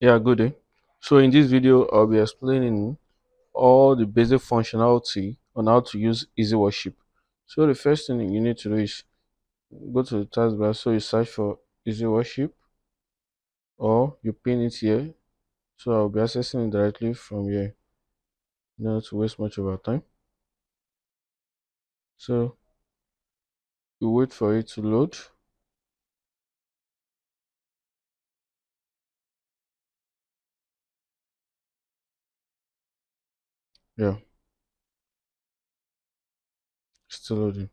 Yeah, good day. So in this video, I'll be explaining all the basic functionality on how to use Easyworship. So the first thing you need to do is go to the taskbar. So you search for Easyworship or you pin it here. So I'll be accessing it directly from here. Not to waste much of our time. So you wait for it to load. Yeah, still loading.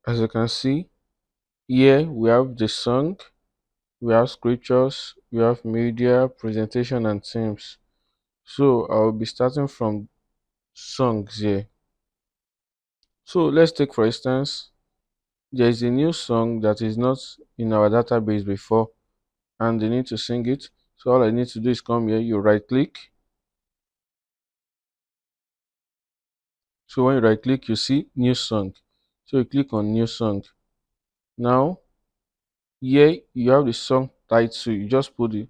As you can see, here we have the song, we have scriptures, we have media, presentation, and themes. So I'll be starting from songs here. So let's take for instance, there is a new song that is not in our database before and they need to sing it. So all I need to do is come here, you right click. So when you right click, you see new song. So you click on new song. Now here you have the song title. You just put the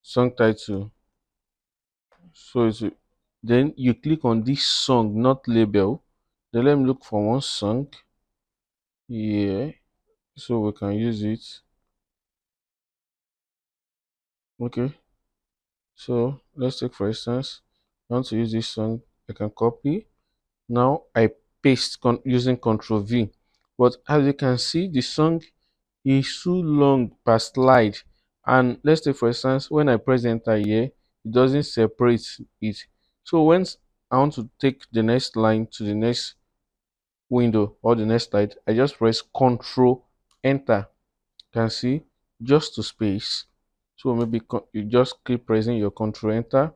song title. So it's then you click on this song, not label. Then let me look for one song. Yeah, so we can use it. Okay. So let's take for instance, I want to use this song. I can copy. Now I paste using Ctrl V. But as you can see, the song is too long per slide. And let's take for instance, when I press enter here, it doesn't separate it. So when I want to take the next line to the next window or the next slide, I just press Ctrl enter. You can see just to space. So maybe you just keep pressing your Ctrl enter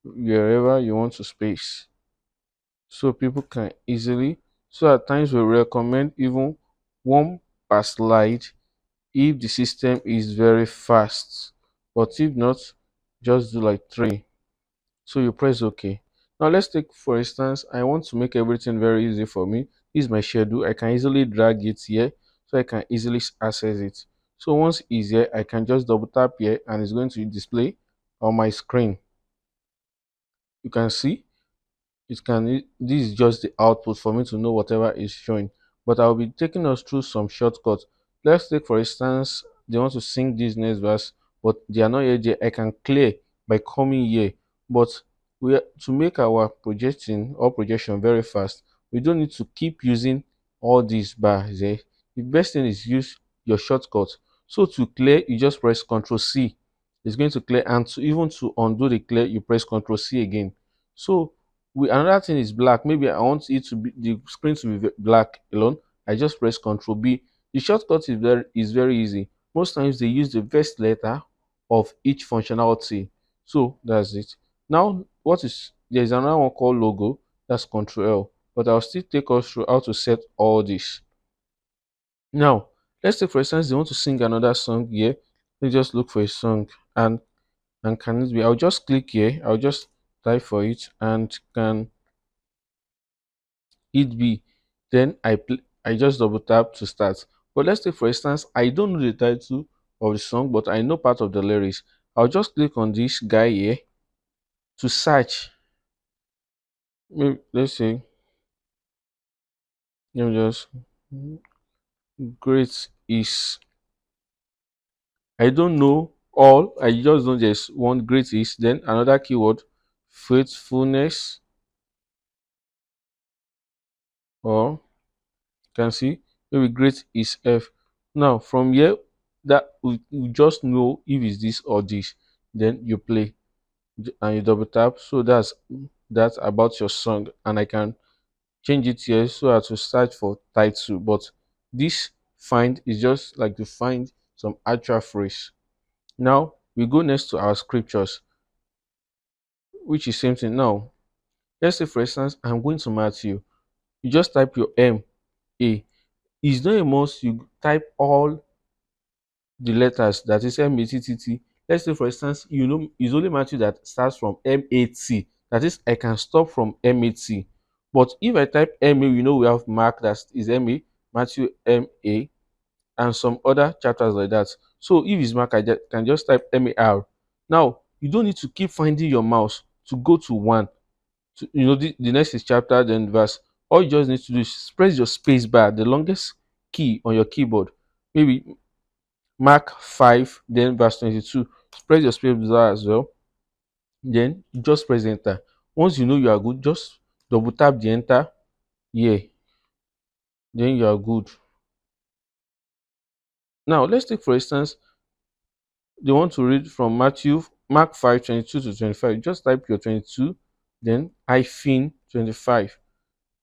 wherever you want to space so people can easily. So at times we recommend even one per slide if the system is very fast, but if not, just do like three. So you press OK. Now let's take for instance, I want to make everything very easy for me. This is my schedule. I can easily drag it here so I can easily access it. So once it's here, I can just double tap here and it's going to display on my screen. You can see this is just the output for me to know whatever is showing, but I'll be taking us through some shortcuts. Let's take for instance, they want to sing this next verse but they are not yet there. I can clear by coming here, but to make our projecting or projection very fast, we don't need to keep using all these bars there. The best thing is use your shortcut. So to clear, you just press Ctrl C. It's going to clear, and to even to undo the clear, you press Ctrl C again. So another thing is black. Maybe I want it to be the screen to be black alone. I just press Ctrl B. The shortcut is very easy. Most times they use the first letter of each functionality. So that's it. Now there's another one called logo. That's Ctrl L. But I'll still take us through how to set all this. Now let's say for instance they want to sing another song here. Let's just look for a song and can it be? I'll just click here. I'll just type for it and can it be, then I just double tap to start. But let's say for instance I don't know the title of the song but I know part of the lyrics. I'll just click on this guy here to search. Maybe, let's say, let me just, great is, I don't know all, I just know there's one great is, then another keyword, faithfulness, or you can see maybe great is F. Now from here, that we just know if it's this or this, then you play and you double tap. So that's about your song, and I can change it here so as to search for title. But this find is just like to find some actual phrase. Now we go next to our scriptures, which is same thing. Now let's say for instance I'm going to Matthew. You just type your M-A. It's not a must you type all the letters, that is M-A-T-T-T. Let's say for instance, it's only Matthew that starts from M-A-T. That is, I can stop from M-A-T. But if I type M-A, we know we have Mark that is M-A, Matthew M-A, and some other chapters like that. So if it's Mark, can just type MAR. Now you don't need to keep finding your mouse to go to one. The next is chapter, then verse. All you just need to do is press your space bar, the longest key on your keyboard. Maybe Mark 5, then verse 22. Press your space bar as well. Then you just press enter. Once you know you are good, just double tap the enter here. Then you are good. Now let's take for instance, they want to read from Mark 5 22 to 25. Just type your 22, then hyphen 25.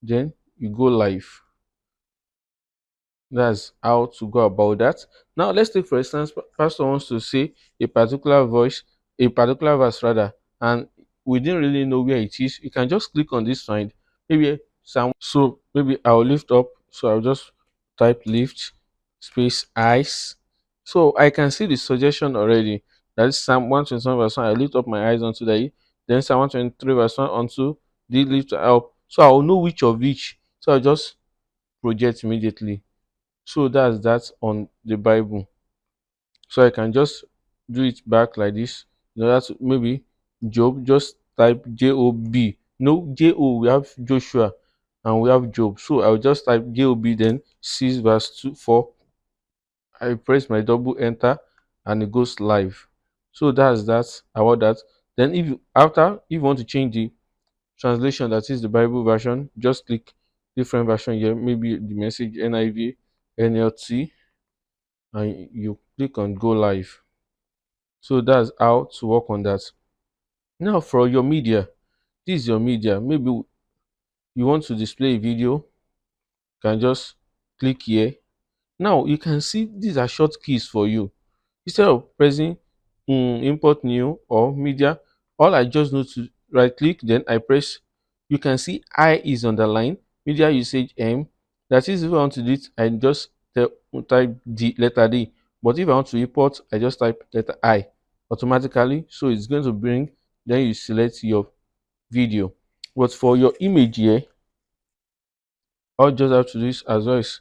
Then you go live. That's how to go about that. Now let's take for instance, pastor wants to say a particular a particular verse rather, and we didn't really know where it is. You can just click on this find, maybe Psalm. So maybe I'll lift up. So I'll just type lift space eyes. So I can see the suggestion already. That is Psalm 121 verse 1. I lift up my eyes unto the then Psalm 123 verse 1 unto the lift up. So I'll know which of each. So I'll just project immediately. So that's that on the Bible. So I can just do it back like this. That's maybe Job, just type Job. No, Jo, we have Joshua and we have Job. So I'll just type Job, then 6 verse 2, 4. I press my double enter and it goes live. So that's that about that. Then if you want to change the translation, that is the Bible version, just click different version here, maybe the Message, NIV, NLT, and you click on go live. So that's how to work on that. Now for your media, this is your media. Maybe you want to display a video, you can just click here. Now you can see these are short keys for you. Instead of pressing import new or media, all I just need to right click, then I press. You can see I is underlined, media usage M. That is, if I want to do it, I just type the letter D. But if I want to import, I just type letter I automatically. So it's going to bring, then you select your video. But for your image here, all you just have to do is as well is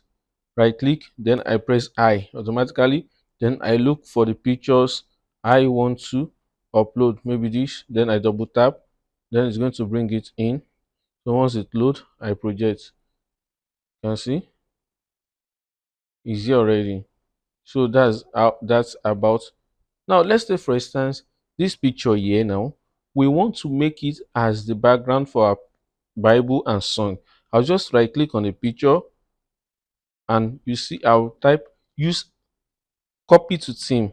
right click, then I press I automatically. Then I look for the pictures I want to upload, maybe this, then I double tap, then it's going to bring it in. So once it load, I project. You can see it's here already. So that's about. Now let's say for instance this picture here. Now we want to make it as the background for our Bible and song. I'll just right click on the picture, and you see I'll type use copy to theme.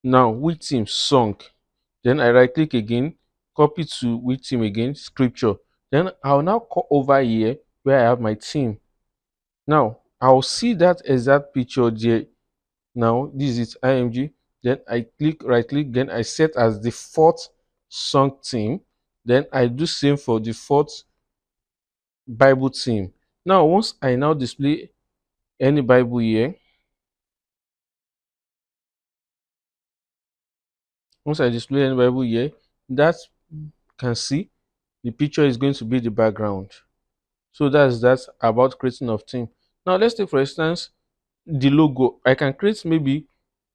Now with theme song, then I right click again, copy to with theme again, scripture. Then I'll now go over here where I have my theme. Now I'll see that exact picture there. Now this is IMG. Then I click right click, then I set as the fourth song theme. Then I do same for the fourth Bible theme. Now once I now display any Bible here, once I display any Bible here, that can see the picture is going to be the background. So that's about creating of theme. Now let's take for instance the logo. I can create maybe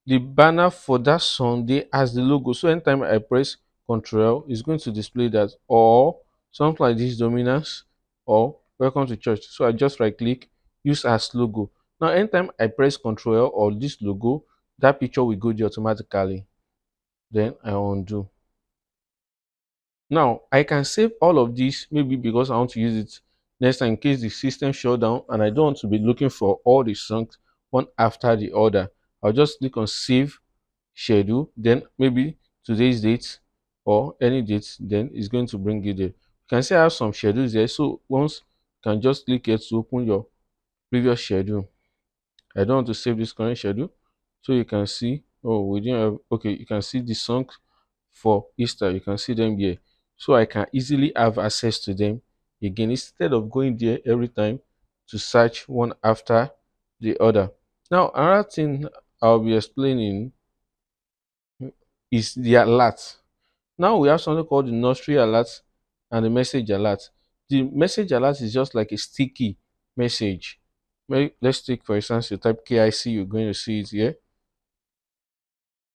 the banner for that Sunday as the logo. So anytime I press Control, it's going to display that, or something like this, dominance or welcome to church. So I just right click, use as logo. Now anytime I press Control or this logo, that picture will go there automatically. Then I undo. Now I can save all of this maybe because I want to use it next time in case the system shut down and I don't want to be looking for all the songs one after the other. I'll just click on save schedule, then maybe today's date or any date, then it's going to bring it there. You can see I have some schedules there. So once you can just click here to open your previous schedule. I don't want to save this current schedule. So you can see, oh, we didn't have, okay, you can see the songs for Easter. You can see them here. So I can easily have access to them again instead of going there every time to search one after the other. Now, another thing I'll be explaining is the alert. Now we have something called the nursery alert and the message alert. The message alert is just like a sticky message. Let's take for instance, you type KIC, you're going to see it here.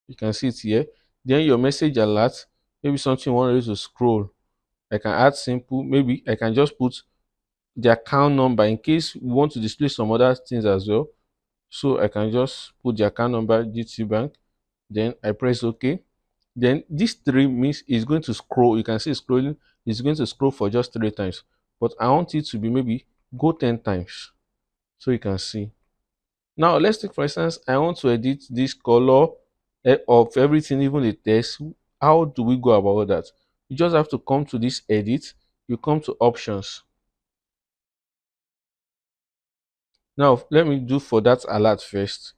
You can see it here. Then your message alert, maybe something you want you to scroll. I can add simple, maybe I can just put the account number in case we want to display some other things as well. So I can just put the account number, GT Bank, then I press OK. Then this three means it's going to scroll. You can see scrolling, it's going to scroll for just 3 times. But I want it to be maybe go 10 times. So you can see. Now let's take for instance, I want to edit this color of everything, even the text. How do we go about that? You just have to come to this edit, you come to options. Now let me do for that alert first.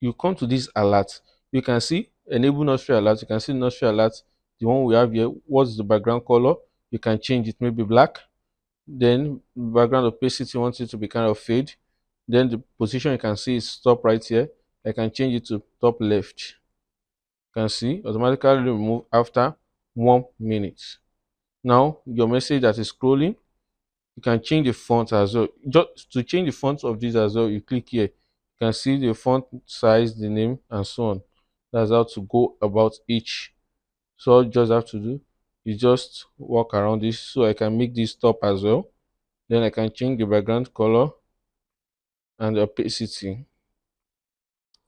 You come to this alert, you can see enable nursery alert. You can see nursery alert, the one we have here. What's the background color? You can change it, maybe black. Then background opacity, you want it to be kind of fade. Then the position, you can see is top right here. I can change it to top left. You can see automatically remove after 1 minute. Now your message that is scrolling, you can change the font as well. Just to change the font of this as well, you click here. You can see the font size, the name, and so on. That's how to go about each. So all you just have to do is just walk around this. So I can make this top as well. Then I can change the background color and the opacity.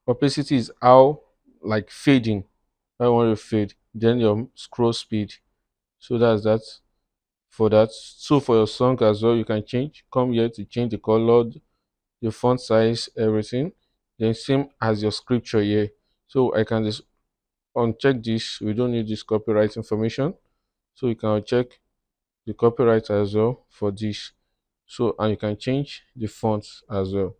Opacity is how, like, fading. I want to fade. Then your scroll speed. So that's that for that. So for your song as well, you can change. Come here to change the color, the font size, everything. Then same as your scripture here. So I can just uncheck this. We don't need this copyright information. So you can uncheck the copyright as well for this. So and you can change the fonts as well.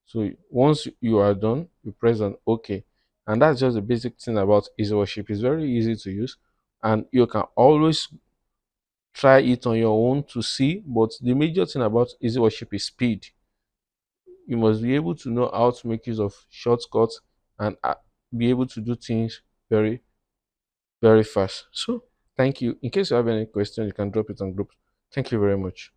So once you are done, you press on OK. And that's just the basic thing about Easyworship. It's very easy to use, and you can always try it on your own to see. But the major thing about Easyworship is speed. You must be able to know how to make use of shortcuts and be able to do things very, very fast. So thank you. In case you have any question, you can drop it on group. Thank you very much.